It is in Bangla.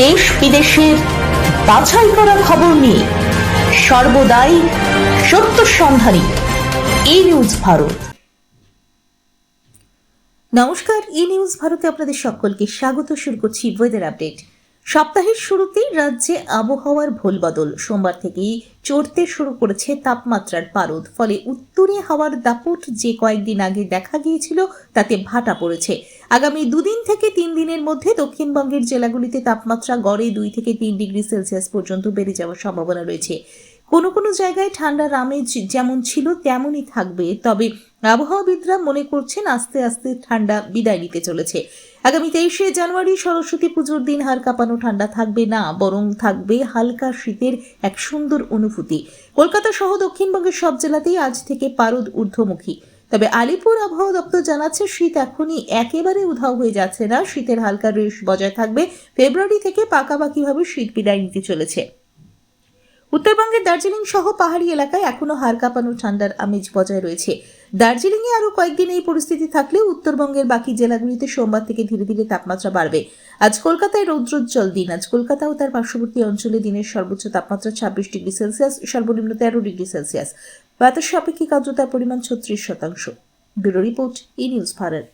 দেশ বিদেশের বাছাই করা খবর নিয়ে সর্বদাই সত্য সন্ধানী ই নিউজ ভারত। নমস্কার, ই নিউজ ভারতে আপনাদের সকলকে স্বাগত। শুরু করছি ওয়েদার আপডেট। সপ্তাহের শুরুতেই রাজ্যে আবহাওয়ার ভোলবদল। সোমবার থেকেই চড়তে শুরু করেছে তাপমাত্রার পারদ। ফলে উত্তরে হাওয়ার দাপট যে কয়েকদিন আগে দেখা গিয়েছিল তাতে ভাটা পড়েছে। আগামী 2 দিন থেকে 3 দিনের মধ্যে দক্ষিণবঙ্গের জেলাগুলিতে তাপমাত্রা গড়ে 2 থেকে 3 ডিগ্রি সেলসিয়াস পর্যন্ত বেড়ে যাওয়ার সম্ভাবনা রয়েছে। কোনো কোনো জায়গায় ঠান্ডার আমেজ যেমন ছিল তেমনই থাকবে, তবে আবহাওয়াবিদরা মনে করছেন আস্তে আস্তে ঠান্ডা বিদায় নিতে চলেছে। আগামী 23শে জানুয়ারি সরস্বতী পুজোর দিন হাড় কাঁপানো ঠান্ডা থাকবে না, বরং থাকবে হালকা শীতের এক সুন্দর অনুভূতি। কলকাতা সহ দক্ষিণবঙ্গের সব জেলাতেই আজ থেকে পারদ ঊর্ধ্বমুখী। তবে আলিপুর আবহাওয়া দপ্তর জানাচ্ছে শীত এখনই একেবারে উধাও হয়ে যাচ্ছে না। শীতের হালকা রেশ বজায় থাকবে। ফেব্রুয়ারি থেকে পাকাপাকিভাবে শীত বিদায় নিতে চলেছে। উত্তরবঙ্গের দার্জিলিং সহ পাহাড়ি এলাকায় এখনো হাড় কাঁপানো ঠান্ডার আমেজ বজায় রয়েছে। দার্জিলিংয়ে আরো কয়েকদিন এই পরিস্থিতি থাকলেও উত্তরবঙ্গের বাকি জেলাগুলিতে সোমবার থেকে ধীরে ধীরে তাপমাত্রা বাড়বে। আজ কলকাতায় রৌদ্রোজ্জ্বল দিন। আজ কলকাতা ও তার পার্শ্ববর্তী অঞ্চলে দিনের সর্বোচ্চ তাপমাত্রা 26 ডিগ্রি সেলসিয়াস, সর্বনিম্ন 13 ডিগ্রি সেলসিয়াস। বাতাসের আপেক্ষিক আর্দ্রতার পরিমাণ 36%। ব্যুরো রিপোর্ট, ই নিউজ ভারত।